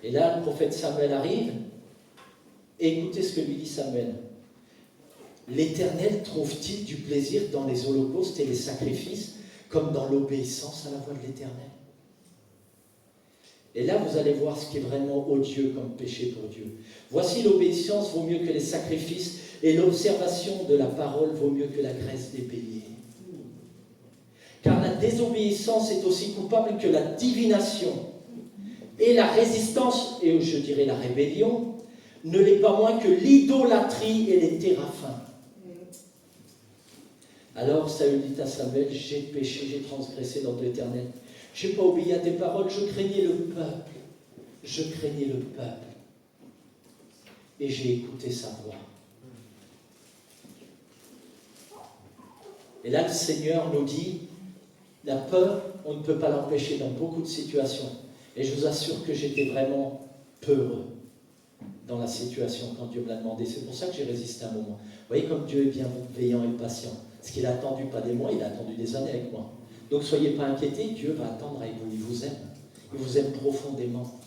Et là, le prophète Samuel arrive, et écoutez ce que lui dit Samuel. L'Éternel trouve-t-il du plaisir dans les holocaustes et les sacrifices, comme dans l'obéissance à la voix de l'Éternel? Et là, vous allez voir ce qui est vraiment odieux comme péché pour Dieu. Voici, l'obéissance vaut mieux que les sacrifices, et l'observation de la parole vaut mieux que la graisse des béliers. Car la désobéissance est aussi coupable que la divination. Et la résistance, et je dirais la rébellion, ne l'est pas moins que l'idolâtrie et les téraphins. Alors Saül dit à Samuel, j'ai péché, j'ai transgressé dans l'Éternel. Je n'ai pas obéi à tes paroles, je craignais le peuple. Et j'ai écouté sa voix. Et là, le Seigneur nous dit, la peur, on ne peut pas l'empêcher dans beaucoup de situations. Et je vous assure que j'étais vraiment peureux dans la situation quand Dieu me l'a demandé. C'est pour ça que j'ai résisté un moment. Vous voyez comme Dieu est bienveillant et patient. Ce qu'il a attendu, pas des mois, il a attendu des années avec moi. Donc ne soyez pas inquiétés, Dieu va attendre avec vous. Il vous aime. Il vous aime profondément.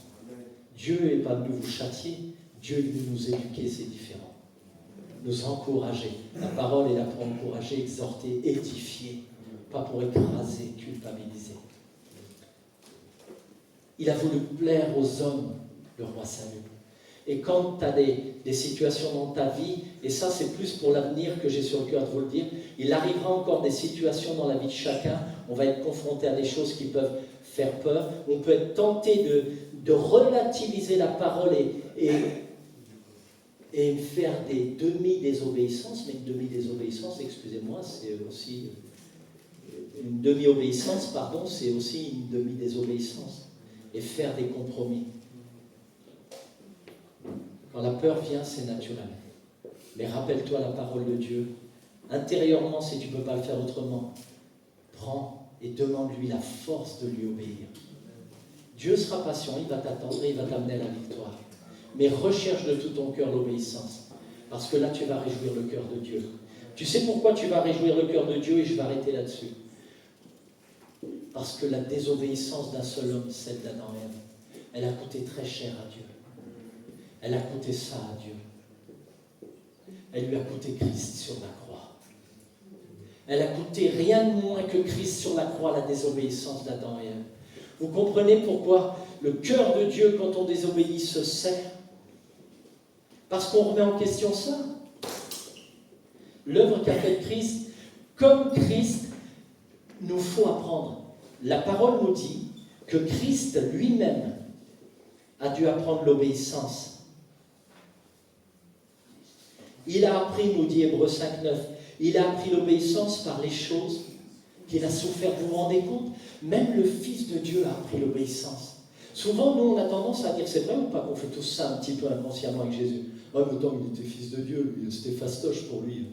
Dieu n'est pas venu vous châtier. Dieu est venu nous éduquer, c'est différent. Nous encourager. La parole est là pour encourager, exhorter, édifier. Pas pour écraser, culpabiliser. Il a voulu plaire aux hommes, le roi Saül. Et quand tu as des situations dans ta vie, et ça c'est plus pour l'avenir que j'ai sur le cœur de vous le dire, il arrivera encore des situations dans la vie de chacun, on va être confronté à des choses qui peuvent faire peur, on peut être tenté de relativiser la parole et faire des demi-désobéissances, mais une demi-désobéissance, excusez-moi, c'est aussi une demi-obéissance, pardon, c'est aussi une demi-désobéissance, et faire des compromis. Quand la peur vient, c'est naturel. Mais rappelle-toi la parole de Dieu. Intérieurement, si tu ne peux pas le faire autrement, prends et demande-lui la force de lui obéir. Dieu sera patient, il va t'attendre et il va t'amener à la victoire. Mais recherche de tout ton cœur l'obéissance. Parce que là, tu vas réjouir le cœur de Dieu. Tu sais pourquoi tu vas réjouir le cœur de Dieu, et je vais arrêter là-dessus. Parce que la désobéissance d'un seul homme, celle d'Adam et Ève, elle a coûté très cher à Dieu. Elle a coûté ça à Dieu. Elle lui a coûté Christ sur la croix. Elle a coûté rien de moins que Christ sur la croix, la désobéissance d'Adam et Ève. Vous comprenez pourquoi le cœur de Dieu, quand on désobéit, se serre? Parce qu'on remet en question ça. L'œuvre qu'a faite Christ, comme Christ, nous faut apprendre. La parole nous dit que Christ lui-même a dû apprendre l'obéissance. Il a appris, nous dit Hébreux 5,9, il a appris l'obéissance par les choses qu'il a souffert. Vous vous rendez compte? Même le Fils de Dieu a appris l'obéissance. Souvent, nous, on a tendance à dire, c'est vrai ou pas qu'on fait tout ça un petit peu inconsciemment avec Jésus? Ah, mais tant il était Fils de Dieu, lui, c'était fastoche pour lui.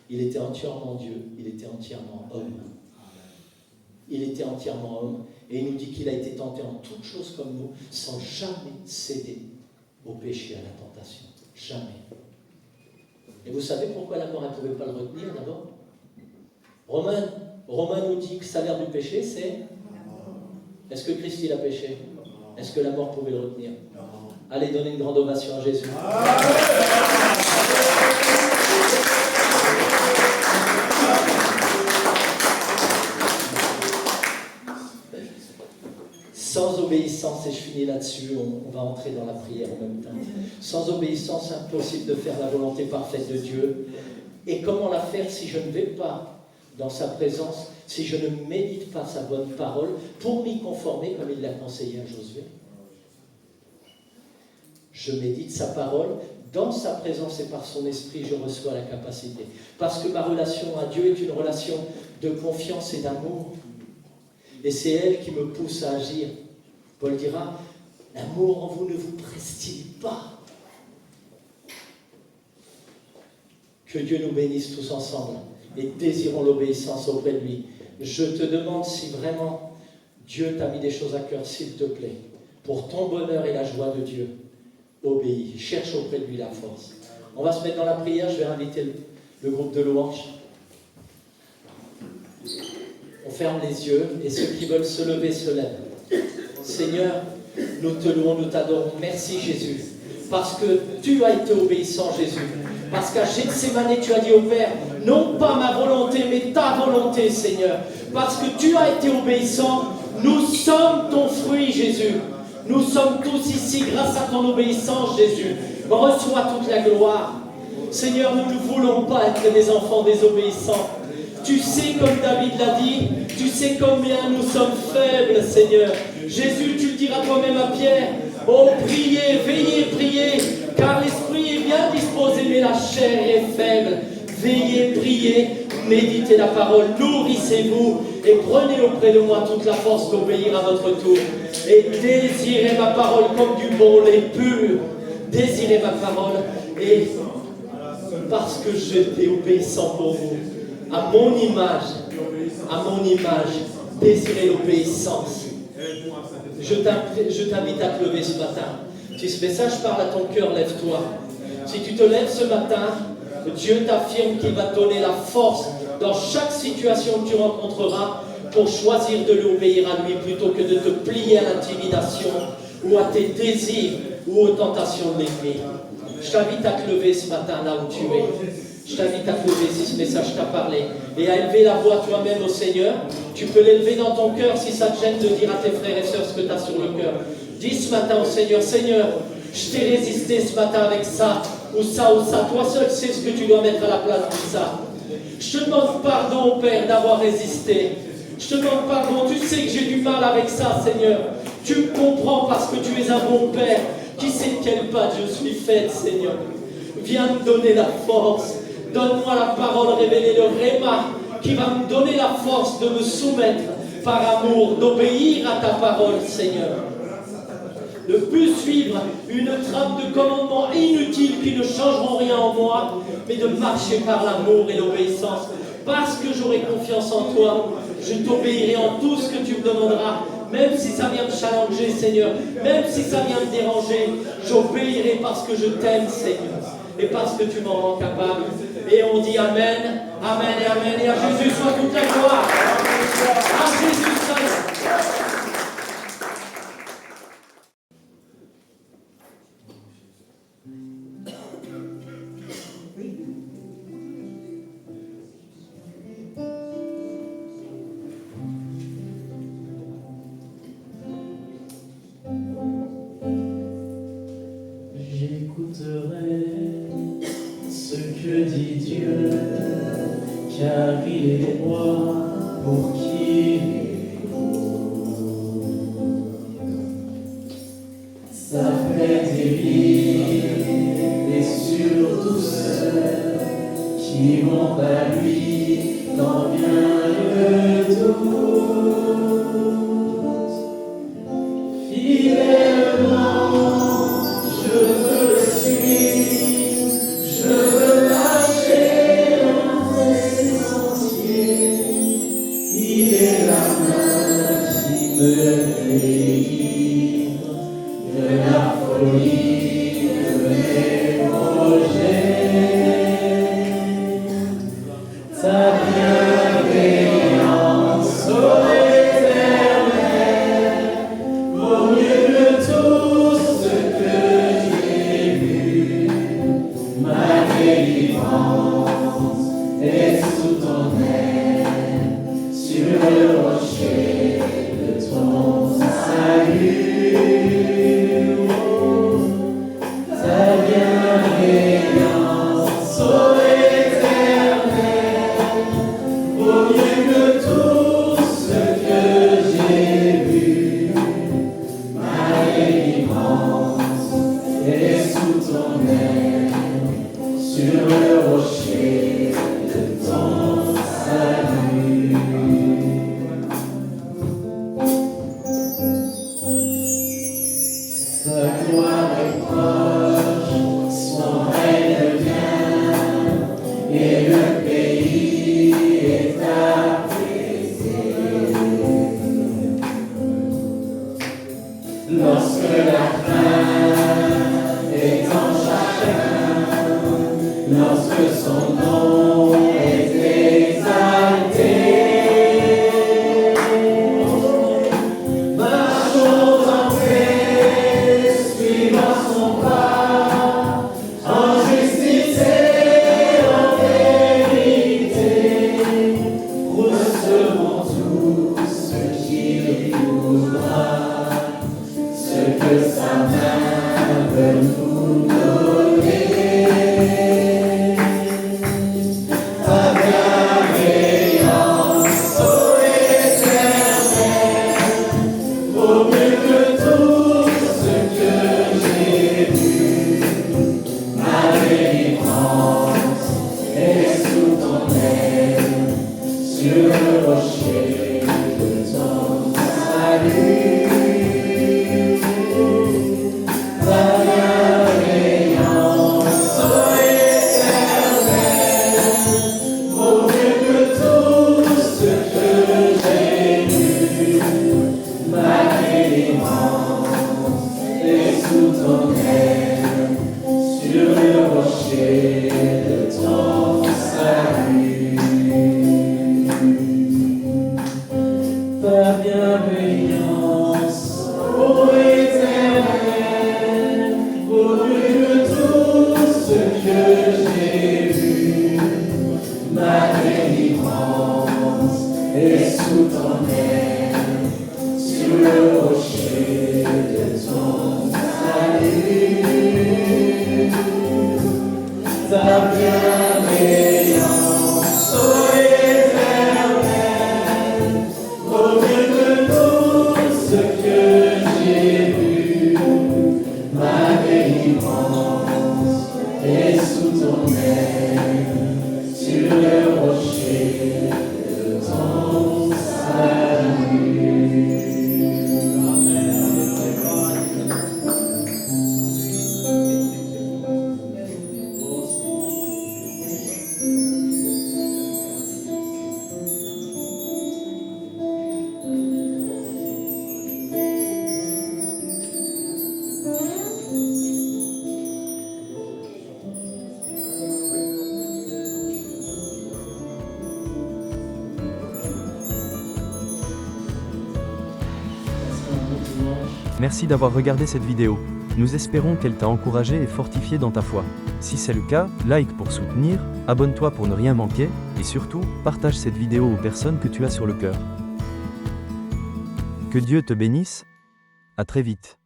Il était entièrement Dieu, il était entièrement homme. Il était entièrement homme, et il nous dit qu'il a été tenté en toutes choses comme nous, sans jamais céder au péché, à la tentation. Jamais. Et vous savez pourquoi la mort, elle ne pouvait pas le retenir d'abord? Romain nous dit que le salaire du péché, c'est... Est-ce que Christ, il a péché? Est-ce que la mort pouvait le retenir? Allez, donnez une grande ovation à Jésus. Sans obéissance, et je finis là-dessus, on va entrer dans la prière en même temps. Sans obéissance, impossible de faire la volonté parfaite de Dieu. Et comment la faire si je ne vais pas dans sa présence, si je ne médite pas sa bonne parole, pour m'y conformer comme il l'a conseillé à Josué? Je médite sa parole, dans sa présence et par son esprit, je reçois la capacité. Parce que ma relation à Dieu est une relation de confiance et d'amour. Et c'est elle qui me pousse à agir. Paul dira, l'amour en vous ne vous presse-t-il pas? Que Dieu nous bénisse tous ensemble et désirons l'obéissance auprès de lui. Je te demande si vraiment Dieu t'a mis des choses à cœur, s'il te plaît, pour ton bonheur et la joie de Dieu. Obéis, cherche auprès de lui la force. On va se mettre dans la prière, je vais inviter le groupe de louanges. On ferme les yeux et ceux qui veulent se lever se lèvent. Seigneur, nous te louons, nous t'adorons. Merci Jésus, parce que tu as été obéissant Jésus. Parce qu'à Gethsémane, tu as dit au Père, non pas ma volonté, mais ta volonté Seigneur. Parce que tu as été obéissant, nous sommes ton fruit Jésus. Nous sommes tous ici grâce à ton obéissance Jésus. Reçois toute la gloire. Seigneur, nous ne voulons pas être des enfants désobéissants. Tu sais, comme David l'a dit, tu sais combien nous sommes faibles, Seigneur. Jésus, tu le diras toi-même à Pierre. Oh, priez, veillez, priez, car l'esprit est bien disposé, mais la chair est faible. Veillez, priez, méditez la parole, nourrissez-vous et prenez auprès de moi toute la force d'obéir à votre tour. Et désirez ma parole comme du bon lait pur. Désirez ma parole, et parce que j'étais obéissant pour vous, à mon image, désirez l'obéissance. Je t'invite à te lever ce matin. Si ce message parle à ton cœur, lève-toi. Si tu te lèves ce matin, Dieu t'affirme qu'il va te donner la force dans chaque situation que tu rencontreras pour choisir de lui obéir à lui plutôt que de te plier à l'intimidation ou à tes désirs ou aux tentations de l'ennemi. Je t'invite à te lever ce matin là où tu es. Je t'invite à te lever si ce message t'a parlé et à élever la voix toi-même au Seigneur. Tu peux l'élever dans ton cœur si ça te gêne de dire à tes frères et sœurs ce que tu as sur le cœur. Dis ce matin au Seigneur, Seigneur, Je t'ai résisté ce matin avec ça, ou ça, ou ça. Toi seul sais ce que tu dois mettre à la place de ça. Je te demande pardon, Père, d'avoir résisté. Je te demande pardon, tu sais que j'ai du mal avec ça, Seigneur. Tu me comprends parce que tu es un bon Père. Qui sait de quelle patte je suis faite, Seigneur? Viens me donner la force. Donne-moi la parole révélée, le réma, qui va me donner la force de me soumettre par amour, d'obéir à ta parole, Seigneur. Ne plus suivre une trame de commandements inutiles qui ne changeront rien en moi, mais de marcher par l'amour et l'obéissance. Parce que j'aurai confiance en toi, je t'obéirai en tout ce que tu me demanderas, même si ça vient me challenger, Seigneur, même si ça vient me déranger, j'obéirai parce que je t'aime, Seigneur, et parce que tu m'en rends capable. Et on dit Amen, Amen et Amen, et à Jésus soit toute la gloire. À Jésus seul. J'écouterai ce que dit Dieu, car il est moi pour qui il est beau. Sa paix divine est sur tous ceux qui vont à lui dans bien le doute. Fidèlement, je veux le suivre, je veux marcher dans ses sentiers. Il est la main qui me délivre de la folie de mes projets. Ta bienveillance, ô Éternel, vaut mieux que tout ce que j'ai vu. Ma délivrance est sous ton aile, sur le rocher de ton salut. Ta bienveillance, ô Éternel, vaut mieux que tout ce que j'ai vu. Ma délivrance est sous ton aile, sur le rocher de ton salut. Sa gloire est proche, son règne vient, et le pays est apaisé. Lorsque la crainte est en chacun, lorsque son nom est exalté, marchons en paix, suivant son pas, en justice et en vérité. Recevons tout ce qu'il voudra, ce que sa main veut nous donner. Ta bienveillance, ô Éternel, vaut mieux que tout ce que j'ai vu. Ma délivrance est sous ton aile, sur le rocher de ton salut. Ta bienveillance, ô Éternel, vaut mieux que tout ce que j'ai vu. Ma délivrance est sous ton aile, sur le rocher de ton salut. Ta bienveillance, ô Éternel, vaut mieux que tout ce que j'ai vu. Ma délivrance est sous ton aile, sur le rocher de ton salut. bienveillance éternelle, au mieux de tout ce que j'ai vu, ma délivrance est sous ton aile, sur le rocher de ton salut. Merci d'avoir regardé cette vidéo. Nous espérons qu'elle t'a encouragé et fortifié dans ta foi. Si c'est le cas, like pour soutenir, abonne-toi pour ne rien manquer, et surtout, partage cette vidéo aux personnes que tu as sur le cœur. Que Dieu te bénisse. À très vite.